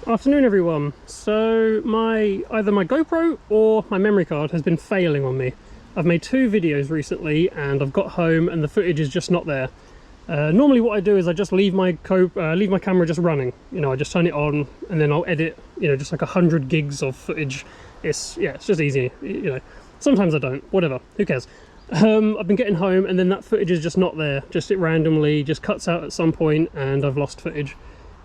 Afternoon everyone. So either my GoPro or my memory card has been failing on me. I've made two videos recently and I've got home and the footage is just not there. Normally what I do is I just leave my camera just running. You know, I just turn it on and then I'll edit, you know, just like 100 gigs of footage. It's just easy, you know. Sometimes I don't, whatever, who cares. I've been getting home and then that footage is just not there. Just it randomly just cuts out at some point and I've lost footage.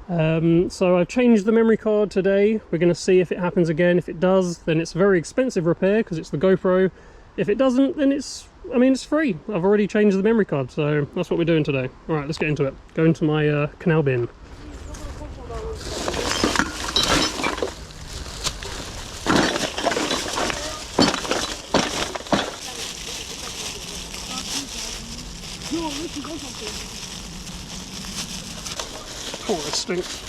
So I've changed the memory card today. We're going to see if it happens again. If it does, then it's a very expensive repair because it's the GoPro. If it doesn't, then it's free. I've already changed the memory card, so that's what we're doing today. Alright, let's get into it. Go into my canal bin. Oh, it stinks.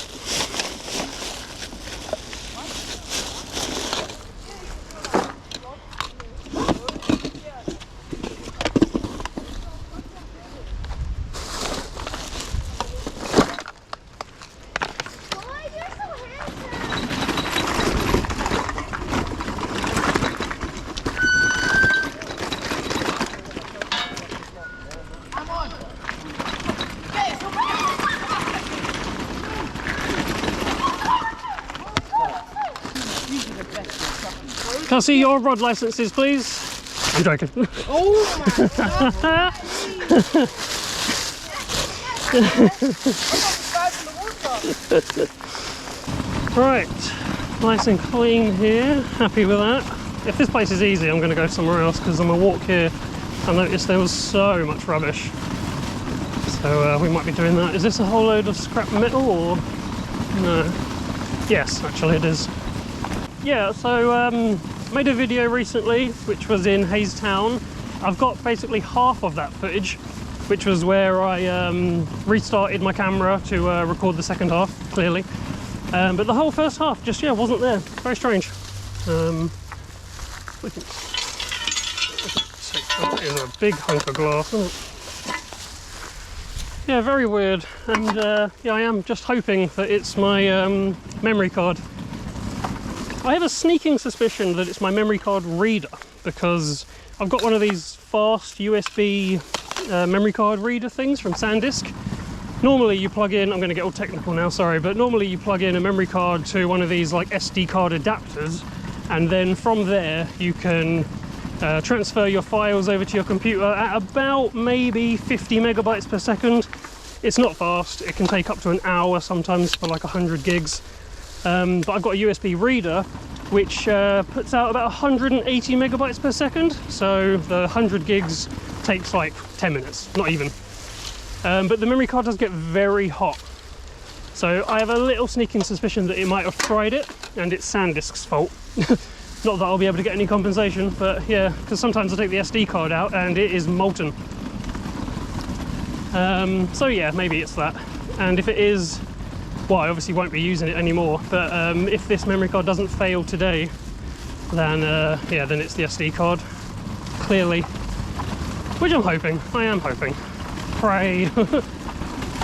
Can I see your rod licenses, please? I'm joking. Oh my god! Right, nice and clean here. Happy with that. If this place is easy, I'm going to go somewhere else because on my walk here, I noticed there was so much rubbish. So we might be doing that. Is this a whole load of scrap metal or no? Yes, actually it is. Yeah, so made a video recently which was in Hayes Town. I've got basically half of that footage, which was where I restarted my camera to record the second half, clearly. But the whole first half just, wasn't there. Very strange. That is a big hunk of glass, isn't it? Yeah, very weird. And I am just hoping that it's my memory card. I have a sneaking suspicion that it's my memory card reader because I've got one of these fast USB memory card reader things from SanDisk. Normally you plug in, I'm going to get all technical now, sorry, but normally you plug in a memory card to one of these like SD card adapters, and then from there you can transfer your files over to your computer at about maybe 50 megabytes per second. It's not fast, it can take up to an hour sometimes for like 100 gigs. But I've got a USB reader which puts out about 180 megabytes per second, so the 100 gigs takes like 10 minutes, not even. But the memory card does get very hot, so I have a little sneaking suspicion that it might have fried it and it's SanDisk's fault. Not that I'll be able to get any compensation, but yeah, because sometimes I take the SD card out and it is molten. So yeah, maybe it's that. And if it is, well, I obviously won't be using it anymore, but if this memory card doesn't fail today, then then it's the SD card, clearly, which I'm hoping. I am hoping. Pray.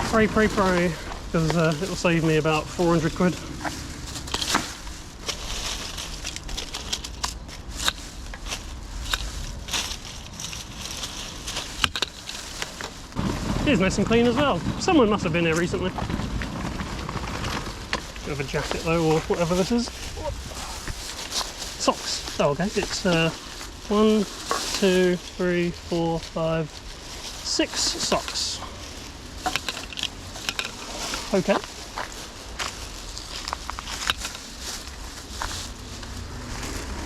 Pray, pray, pray, because it'll save me about 400 quid. It is nice and clean as well. Someone must have been here recently. Bit of a jacket though, or whatever this is. Socks. Oh, okay. It's 1, 2, 3, 4, 5, 6 socks. Okay.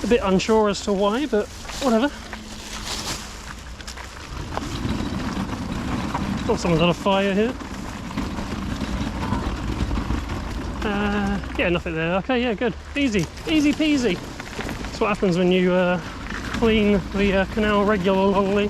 A bit unsure as to why, but whatever. Oh, someone's on a fire here. Yeah, nothing there. Okay, yeah, good. Easy. Easy peasy. That's what happens when you clean the canal regularly.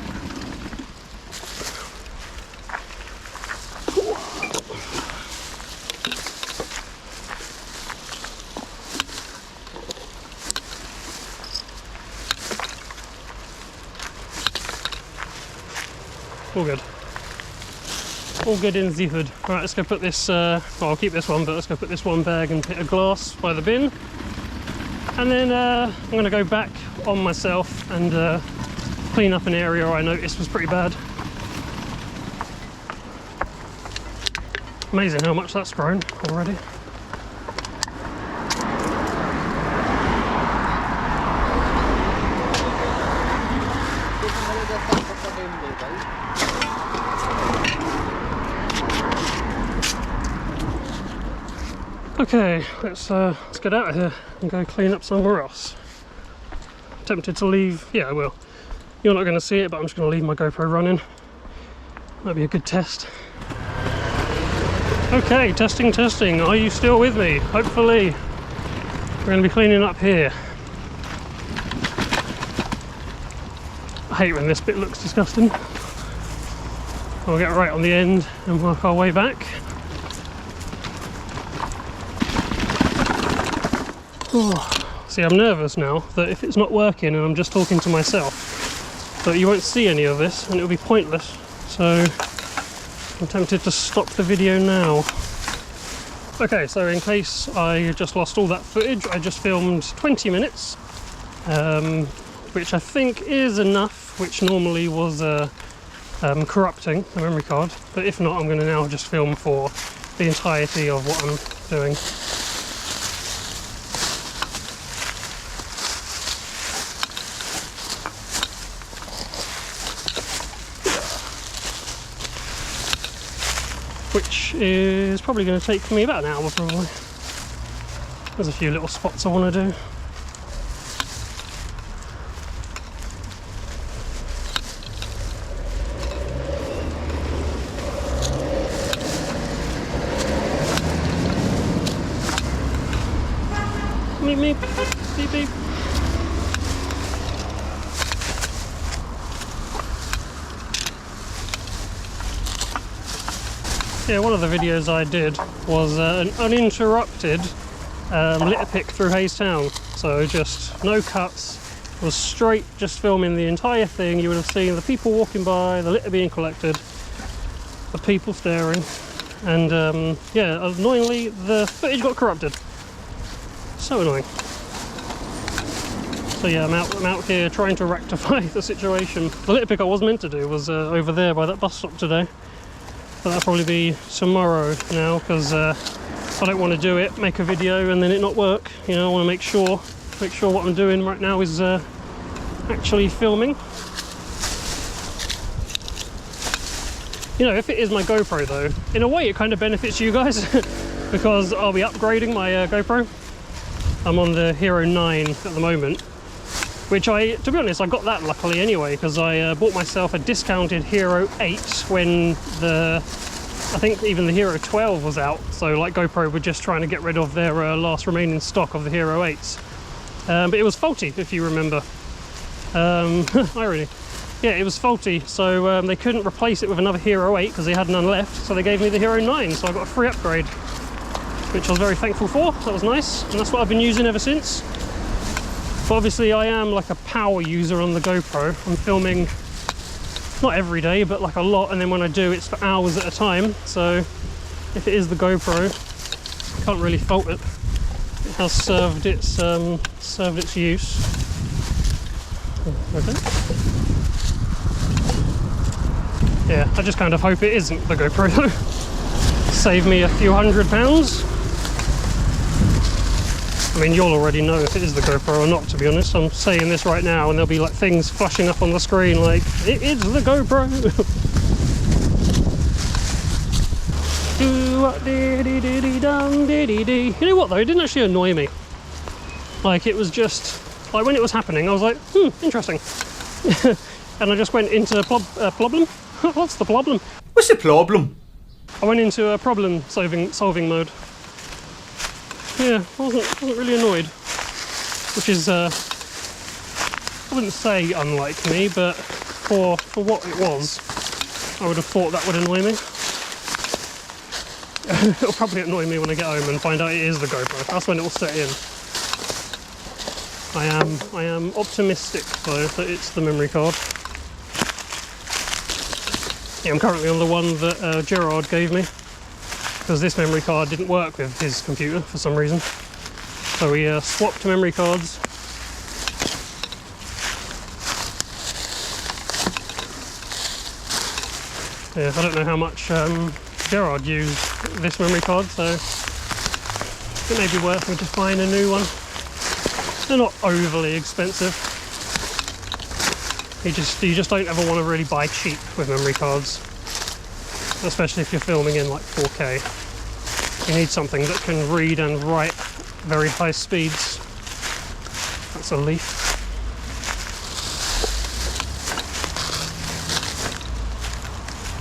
All good. all good in the hood. Right, let's go put this, well, I'll keep this one, but let's go put this one bag and put a glass by the bin. And then I'm going to go back on myself and clean up an area I noticed was pretty bad. Amazing how much that's grown already. Okay, let's get out of here and go clean up somewhere else. Tempted to leave, yeah I will. You're not going to see it, but I'm just going to leave my GoPro running. Might be a good test. Okay, testing. Are you still with me? Hopefully. We're going to be cleaning up here. I hate when this bit looks disgusting. We'll get right on the end and work our way back. Oh, see, I'm nervous now that if it's not working and I'm just talking to myself, that you won't see any of this and it'll be pointless. So I'm tempted to stop the video now. Okay, so in case I just lost all that footage, I just filmed 20 minutes, which I think is enough, which normally was corrupting the memory card. But if not, I'm going to now just film for the entirety of what I'm doing. Which is probably going to take me about an hour probably. There's a few little spots I want to do. Meep meep, beep beep. Yeah, one of the videos I did was an uninterrupted litter pick through Hayes Town. So just no cuts, was straight just filming the entire thing. You would have seen the people walking by, the litter being collected, the people staring, and yeah, annoyingly the footage got corrupted. So annoying. So yeah, I'm out here trying to rectify the situation. The litter pick I was meant to do was over there by that bus stop today. But that'll probably be tomorrow now, because I don't want to do it, make a video and then it not work. You know, I want to make sure what I'm doing right now is actually filming. You know, if it is my GoPro though, in a way it kind of benefits you guys because I'll be upgrading my GoPro. I'm on the Hero 9 at the moment, which to be honest, I got that luckily anyway, because I bought myself a discounted Hero 8 when I think even the Hero 12 was out. So like GoPro were just trying to get rid of their last remaining stock of the Hero 8s. But it was faulty, if you remember. Irony. Yeah, it was faulty, so they couldn't replace it with another Hero 8 because they had none left, so they gave me the Hero 9, so I got a free upgrade, which I was very thankful for. That was nice, and that's what I've been using ever since. But obviously I am like a power user on the GoPro. I'm filming not every day, but like a lot, and then when I do, it's for hours at a time. So if it is the GoPro, I can't really fault it. It has served its use. Okay. Yeah, I just kind of hope it isn't the GoPro though. Save me a few £100. I mean, you'll already know if it is the GoPro or not, to be honest. I'm saying this right now and there'll be like things flashing up on the screen like, it is the GoPro. You know what though, it didn't actually annoy me. Like, it was just, like when it was happening, I was like, interesting. And I just went into problem? What's the problem? What's the problem? I went into a problem solving mode. Yeah, I wasn't really annoyed, which is I wouldn't say unlike me, but for what it was, I would have thought that would annoy me. It'll probably annoy me when I get home and find out it is the GoPro. That's when it will set in. I am optimistic though that it's the memory card. Yeah, I'm currently on the one that Gerard gave me, because this memory card didn't work with his computer for some reason. So we swapped memory cards. Yeah, I don't know how much Gerard used this memory card, so it may be worth me just buying a new one. They're not overly expensive. You just don't ever want to really buy cheap with memory cards, especially if you're filming in like 4K. You need something that can read and write very high speeds. That's a leaf.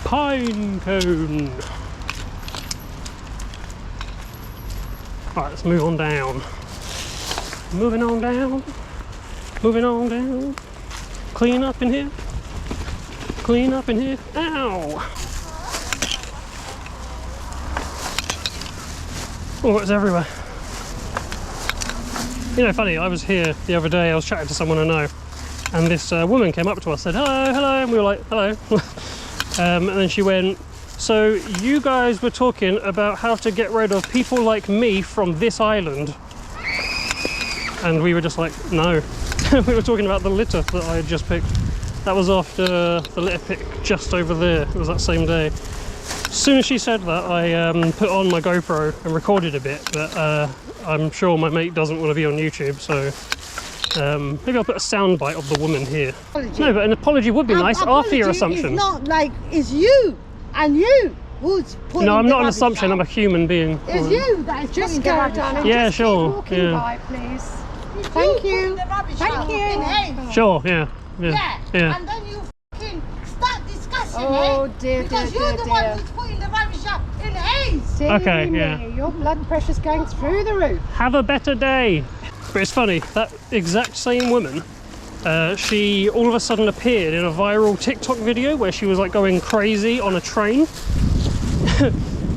Pine cone. Right, let's move on down. Moving on down. Moving on down. Clean up in here. Clean up in here. Ow! Oh, it's everywhere. You know, funny, I was here the other day, I was chatting to someone I know, and this woman came up to us, said, hello, hello, and we were like, hello. And then she went, so you guys were talking about how to get rid of people like me from this island. And we were just like, no. We were talking about the litter that I had just picked. That was after the litter pick just over there. It was that same day. As soon as she said that, I put on my GoPro and recorded a bit, but I'm sure my mate doesn't want to be on YouTube, so maybe I'll put a sound bite of the woman here. Apology. No, but an apology would be nice after your assumption. It's not like it's you and you who's putting No, I'm not an rubbish assumption, out. I'm a human being. It's you that is Just putting go, the rubbish darling. out. Yeah, Just sure, keep walking yeah. by, please. It's Thank you you. putting the rubbish Thank out you. in haze. Sure, yeah. Yeah. Yeah. And then you fucking start discussing Oh, it. dear, Because dear, you're dear, the one dear. who's putting the rubbish out in haze. Silly Okay, me. yeah. Your blood pressure's going through the roof. Have a better day. But it's funny, that exact same woman, she all of a sudden appeared in a viral TikTok video where she was like going crazy on a train.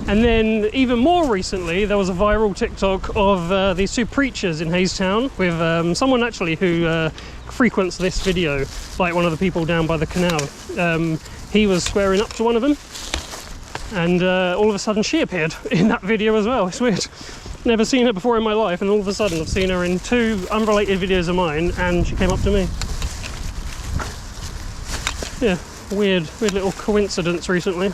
And then even more recently, there was a viral TikTok of these two preachers in Haystown with someone actually who frequents this video, like one of the people down by the canal. He was swearing up to one of them, and all of a sudden she appeared in that video as well. It's weird. Never seen her before in my life, and all of a sudden I've seen her in two unrelated videos of mine, and she came up to me. Yeah, weird little coincidence recently.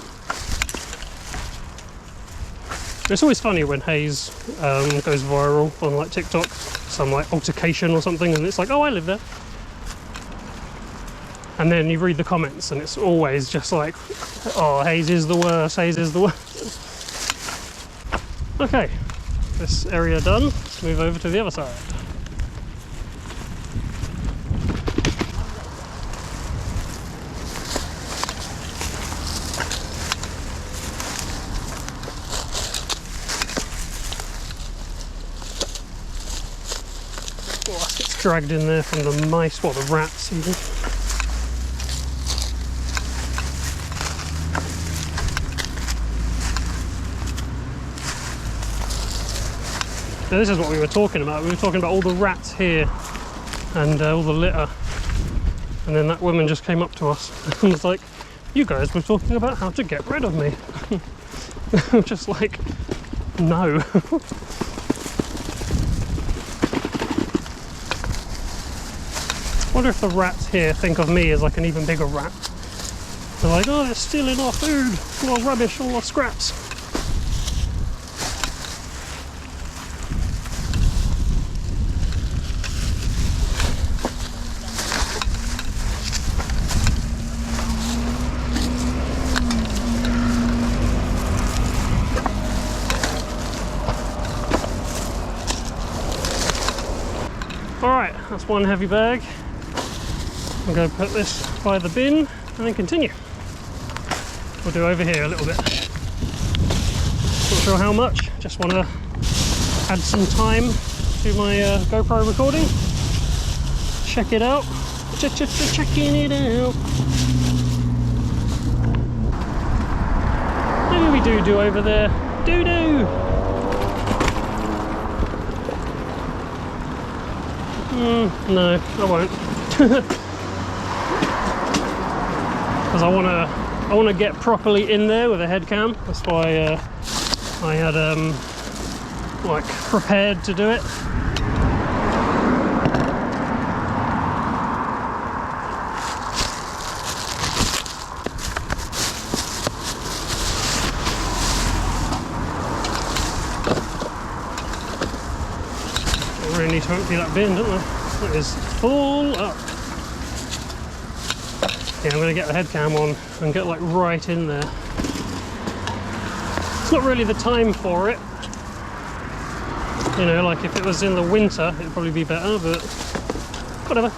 It's always funny when haze goes viral on like TikTok, some like altercation or something, and it's like, oh, I live there. And then you read the comments and it's always just like, oh, haze is the worst, haze is the worst. Okay, this area done, let's move over to the other side. Oh, that gets dragged in there from the mice, well, the rats even. So this is what we were talking about. We were talking about all the rats here and all the litter. And then that woman just came up to us and was like, you guys were talking about how to get rid of me. I'm just like, no. I wonder if the rats here think of me as like an even bigger rat. They're like, oh, they're stealing our food, all our rubbish, all our scraps. Alright, that's one heavy bag. I'm going to put this by the bin and then continue. We'll do over here a little bit. Not sure how much, just want to add some time to my GoPro recording. Check it out. Checking it out. Maybe we do over there. Do. No, I won't. Because I I want to get properly in there with a head cam. That's why I had like prepared to do it. I really need to empty that bin, don't I? It is full up. Yeah, I'm going to get the head cam on and get like right in there. It's not really the time for it. You know, like if it was in the winter, it'd probably be better, but whatever.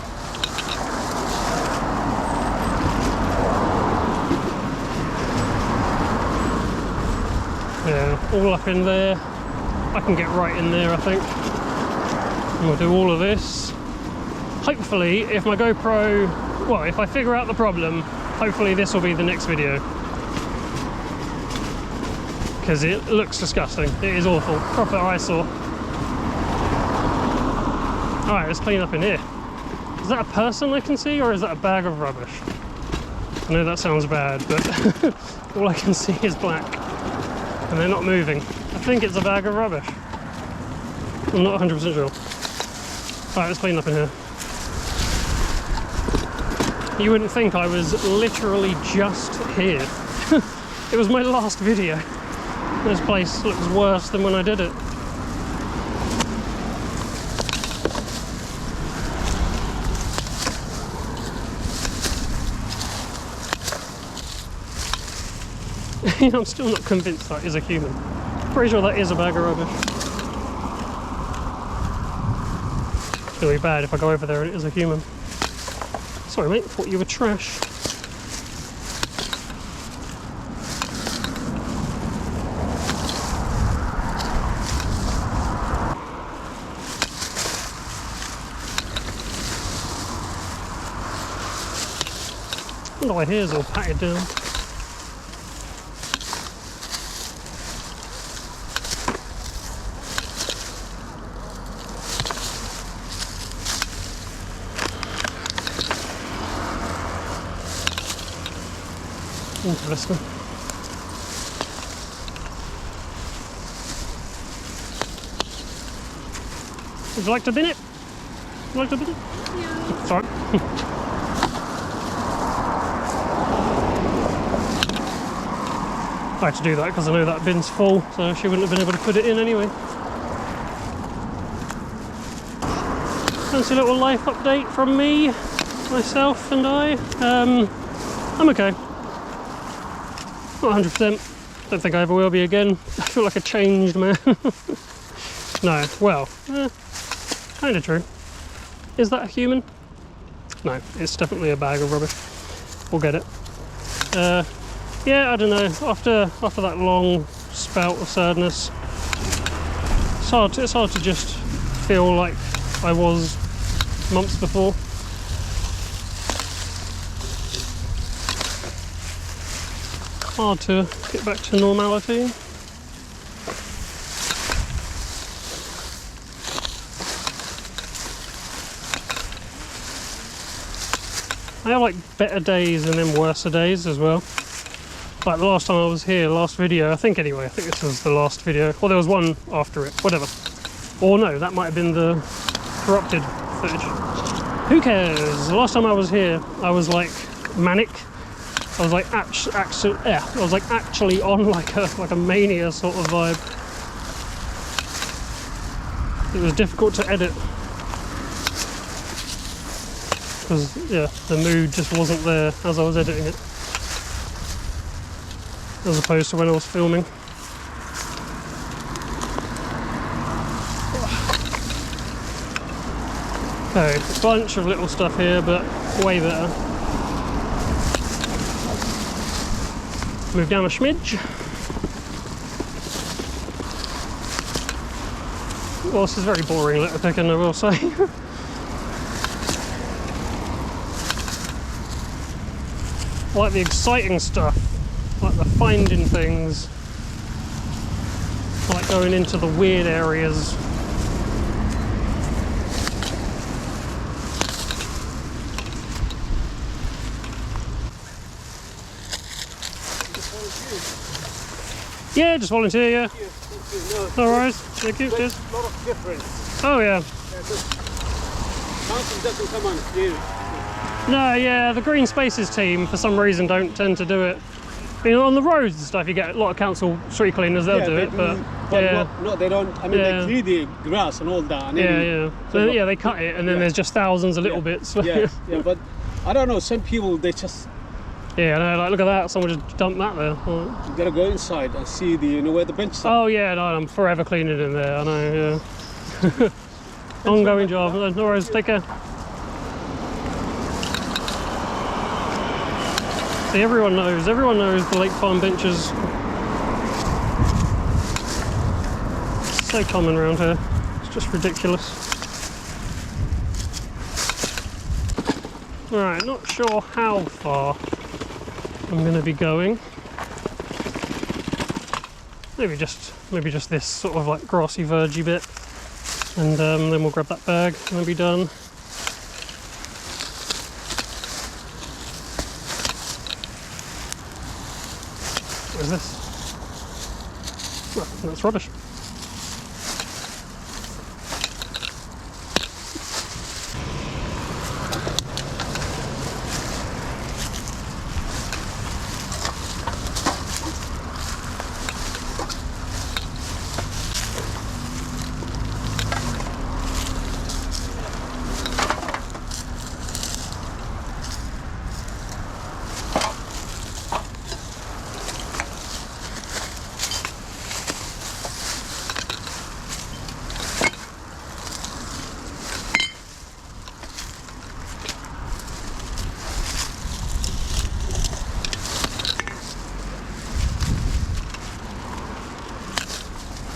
Yeah, all up in there. I can get right in there, I think. And we'll do all of this. Hopefully, if my GoPro, well, if I figure out the problem, hopefully this will be the next video. Because it looks disgusting. It is awful. Proper eyesore. Alright, let's clean up in here. Is that a person I can see, or is that a bag of rubbish? I know that sounds bad, but all I can see is black. And they're not moving. I think it's a bag of rubbish. I'm not 100% sure. Alright, let's clean up in here. You wouldn't think I was literally just here. It was my last video. This place looks worse than when I did it. I'm still not convinced that is a human. Pretty sure that is a bag of rubbish. It's gonna be bad if I go over there and it is a human. Sorry mate, thought you were trash. I wonder why hair's all patted down. Interesting. Would you like to bin it? Would you like to bin it? Yeah. Sorry. I had to do that because I know that bin's full, so she wouldn't have been able to put it in anyway. Fancy a little life update from me, myself and I. I'm okay. Not 100%. Don't think I ever will be again. I feel like a changed man. No, well, kind of true. Is that a human? No, it's definitely a bag of rubbish. We'll get it. Yeah, I don't know. After that long spout of sadness, it's hard to just feel like I was months before. Hard to get back to normality. I have like better days and then worse days as well. Like the last time I was here, last video, I think this was the last video. Or there was one after it, whatever. Or no, that might have been the corrupted footage. Who cares? The last time I was here, I was like manic. I was like actually on like a mania sort of vibe. It was difficult to edit because yeah, the mood just wasn't there as I was editing it, as opposed to when I was filming. Okay, a bunch of little stuff here, but way better. Move down a smidge. Well, this is very boring litter picking, I will say. I like the exciting stuff, like the finding things. I like going into the weird areas. Yeah, just volunteer, yeah. Thank you. No worries. Thank you, cheers. A lot of difference. Oh, yeah. Council doesn't come on clear. No, yeah, the Green Spaces team, for some reason, don't tend to do it. You know, on the roads and stuff, you get a lot of council street cleaners, they'll do it, but yeah. No, they don't. I mean, Yeah. they clear the grass and all that. And Yeah, then, yeah. So, yeah, they cut it, and then Yeah. there's just thousands of little bits. Yeah, yeah, but I don't know, some people, they just Yeah, no, like, look at that, someone just dumped that there. Like, you gotta go inside and see the, you know, where the benches are. oh, yeah, no, I'm forever cleaning in there, I know, yeah. Ongoing job, no worries, take care. See, everyone knows the Lake Farm benches. It's so common around here, it's just ridiculous. Alright, not sure how far I'm going to be going. Maybe just this sort of like grassy vergy bit, and then we'll grab that bag and we'll be done. What is this? Well, that's rubbish.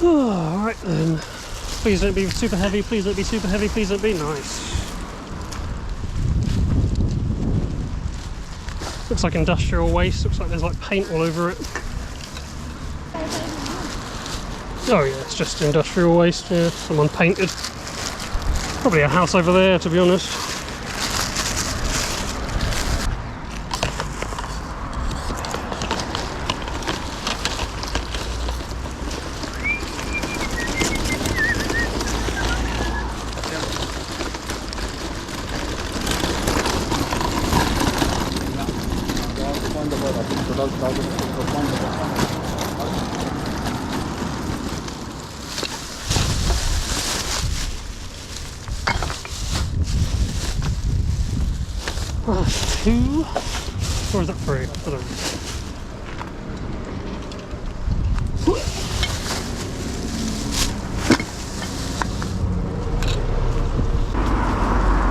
Alright then. Please don't be super heavy, please don't be super heavy, please don't be nice. Looks like industrial waste, looks like there's like paint all over it. Oh yeah, it's just industrial waste, yeah, someone painted. Probably a house over there, to be honest. That's 2, or is that 3? I don't know.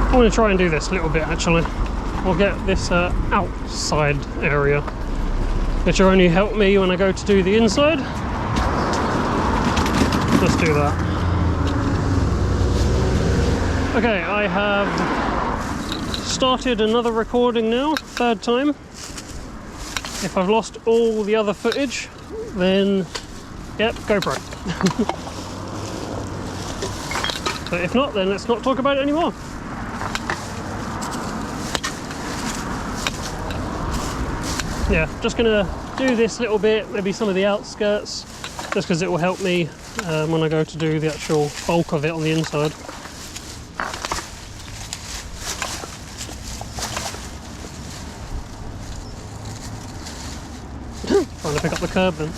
I want to try and do this a little bit actually. I'll get this outside area, which will only help me when I go to do the inside. Let's do that. Okay, I have started another recording now, 3rd time. If I've lost all the other footage, then yep, GoPro. But if not, then let's not talk about it anymore. Yeah, just gonna do this little bit, maybe some of the outskirts, just because it will help me when I go to do the actual bulk of it on the inside. Trying to pick up the curb then.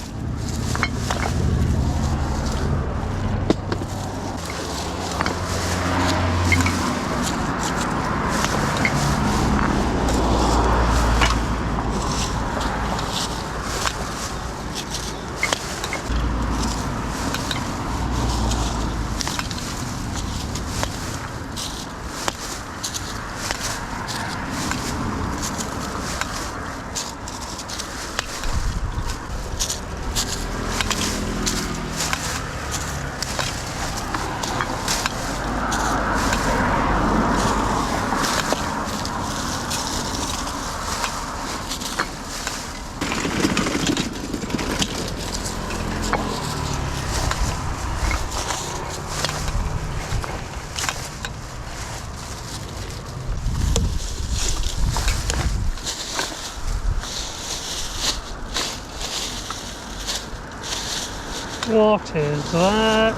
What is that?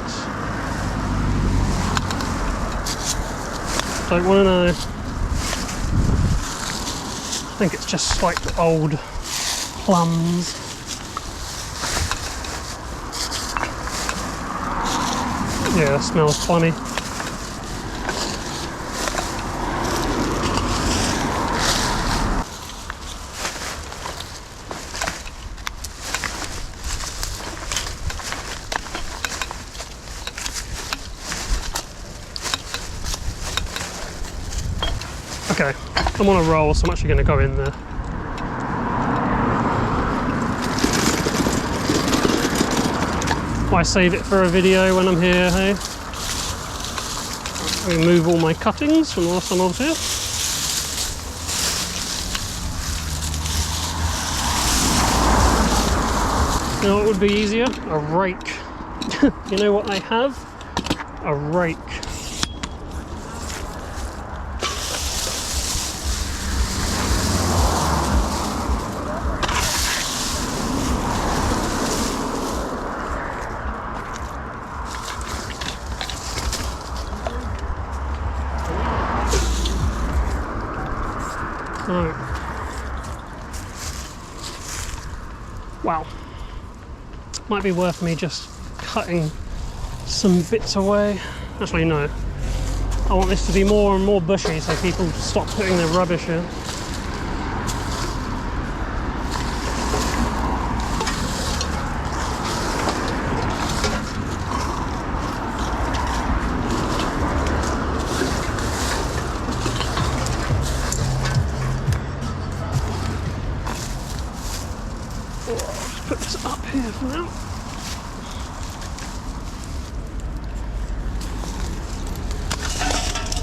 Don't want to know. I think it's just like old plums. Yeah, it smells funny. Okay, I'm on a roll, so I'm actually going to go in there. Why save it for a video when I'm here, hey? Remove all my cuttings from the last time I was here. You know what would be easier? A rake. You know what I have? A rake. So, wow, might be worth me just cutting some bits away. Actually no, I want this to be more and more bushy so people stop putting their rubbish in. Put this up here for now.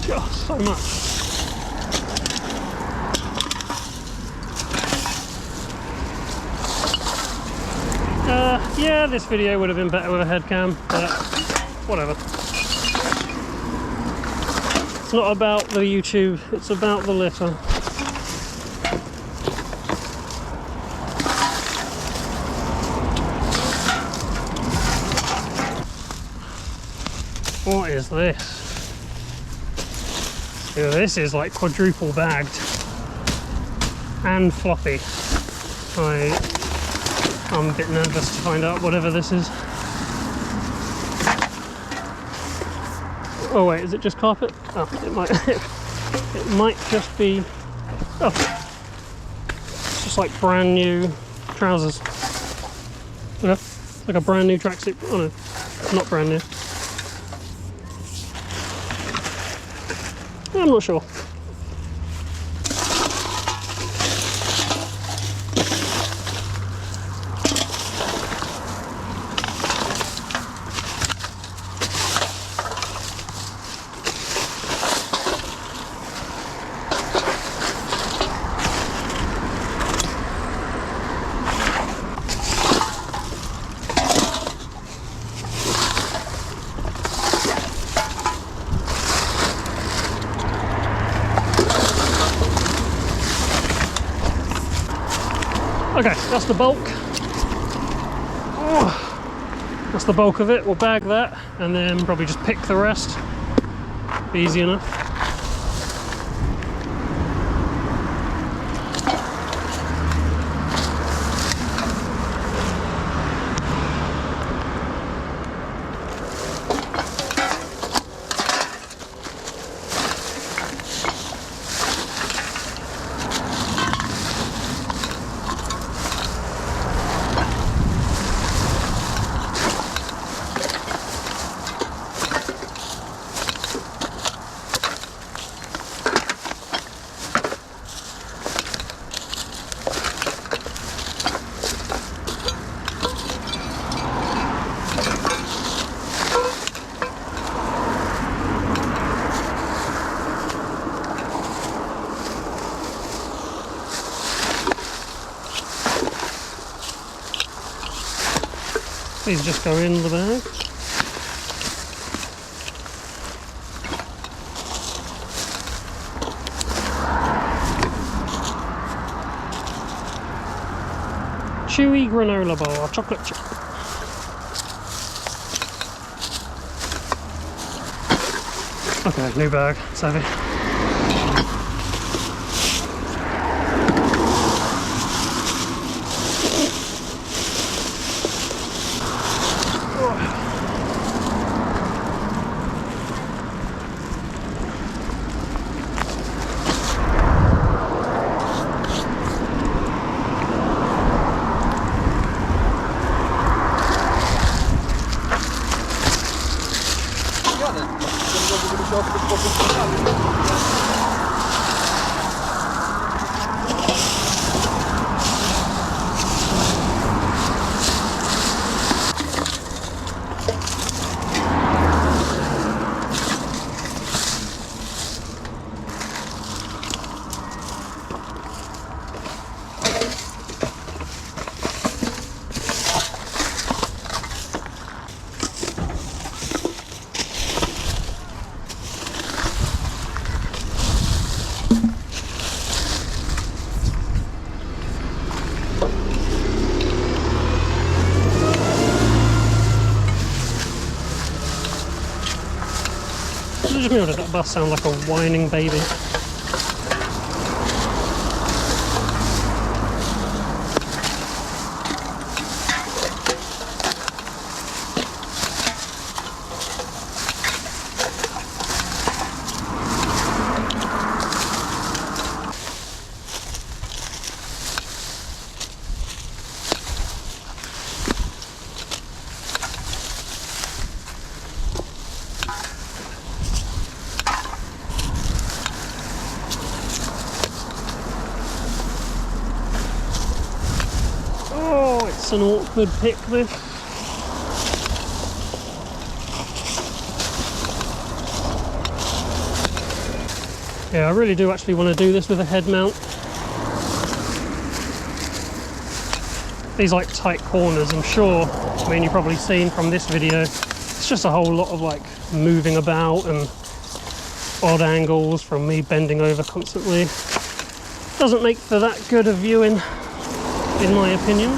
God, so much. Yeah, this video would have been better with a head cam, but whatever. It's not about the YouTube, it's about the litter. What is this? Yeah, this is like quadruple bagged and floppy. I'm a bit nervous to find out whatever this is. Oh wait, is it just carpet? Oh, it might it might just be, oh, it's just like brand new trousers. Yeah, it's like a brand new tracksuit. Oh no, not brand new. I'm not sure. Okay, that's the bulk. Oh, that's the bulk of it. We'll bag that and then probably just pick the rest. Be easy enough. These just go in the bag. Chewy granola bar, chocolate chip. Okay, new bag, it's heavy. Just me, or did that bus sound like a whining baby? It's an awkward pick, this. Yeah, I really do actually want to do this with a head mount. These like tight corners, I'm sure, I mean, you've probably seen from this video, it's just a whole lot of like moving about and odd angles from me bending over constantly. Doesn't make for that good a viewing, in my opinion.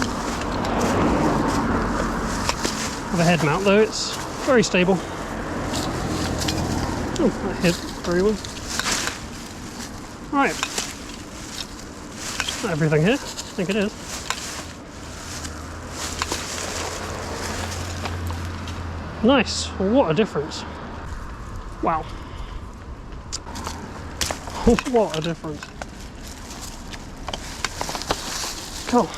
With a head mount though, it's very stable. Oh, that hit very well. Right. Everything here? I think it is. Nice. What a difference. Wow. What a difference. Cool.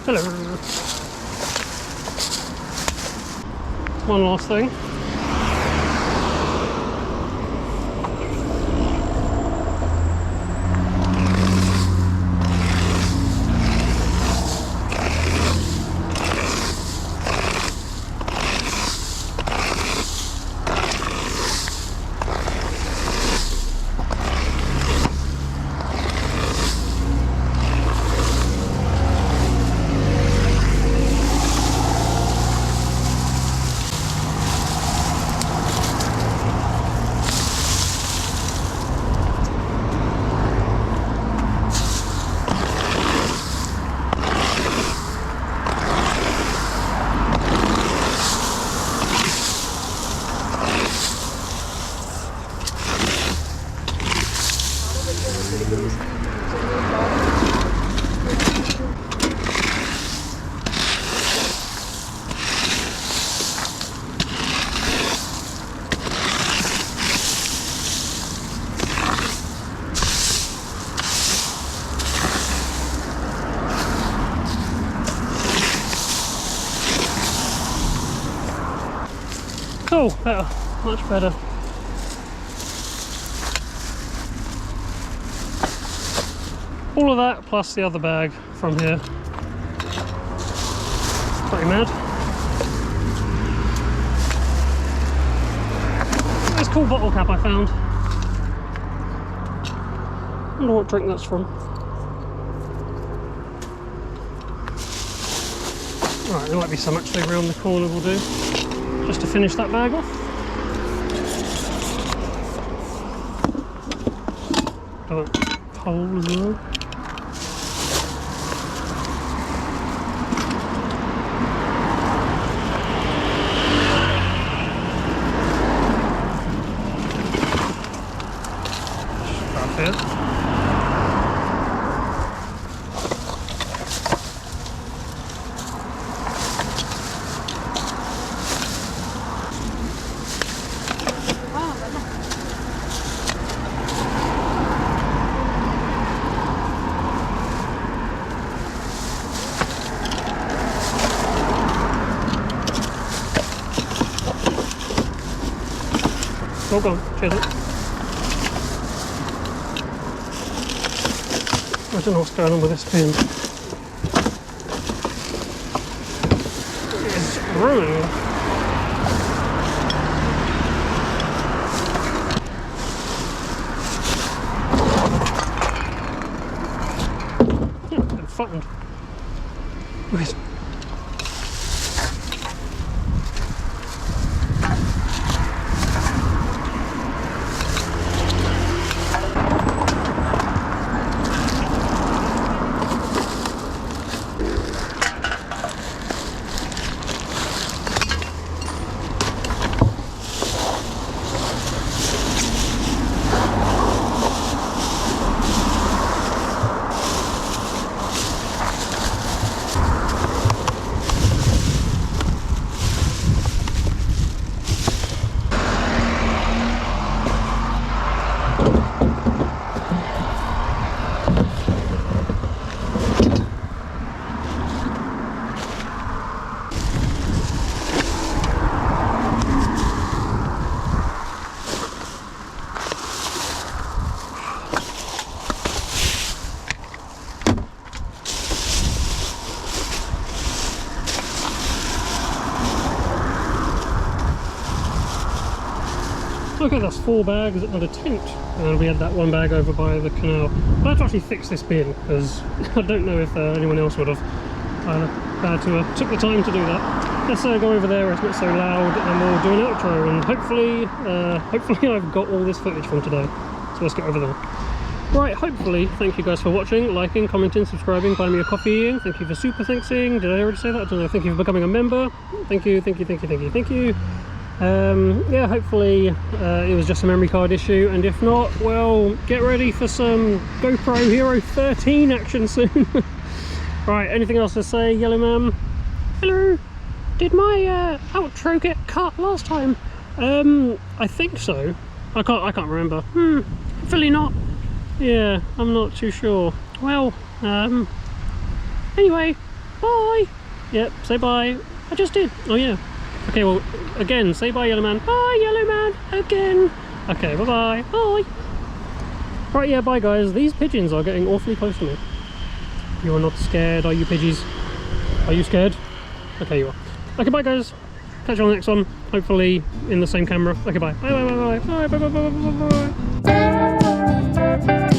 Hello. One last thing. Cool, better, much better. All of that plus the other bag from here. Pretty mad. This cool bottle cap I found. I wonder what drink that's from. Alright, there might be some actually around the corner we'll do. Just to finish that bag off. Got that hole as well. Oh, go on. Cheers. I don't know what's going on with this pin. It's ruined. Yeah, it's flattened. Weird. Okay, that's 4 bags and a tent, and we had that 1 bag over by the canal. I had to actually fix this bin because I don't know if anyone else would have had to took the time to do that. Let's go over there where it's not so loud, and we'll do an outro. And hopefully I've got all this footage from today. So let's get over there. Right, hopefully, thank you guys for watching, liking, commenting, subscribing, buying me a coffee. Thank you for super thanksing. Did I already say that? I don't know. Thank you for becoming a member. Thank you. Yeah, hopefully it was just a memory card issue, and if not, well, get ready for some GoPro Hero 13 action soon. Right, anything else to say, Yellow Man? Hello. Did my outro get cut last time? I think so. I can't remember. Hopefully not. Yeah, I'm not too sure. Well, anyway, bye. Yep, say bye. I just did. Oh yeah. Okay, well, again, say bye, Yellow Man. Bye, Yellow Man, again. Okay, bye-bye. Bye. Right, yeah, bye, guys. These pigeons are getting awfully close to me. You are not scared, are you, pidgeys? Are you scared? Okay, you are. Okay, bye, guys. Catch you on the next one. Hopefully in the same camera. Okay, bye. Bye, bye, bye, bye. Bye, bye, bye, bye, bye, bye, bye.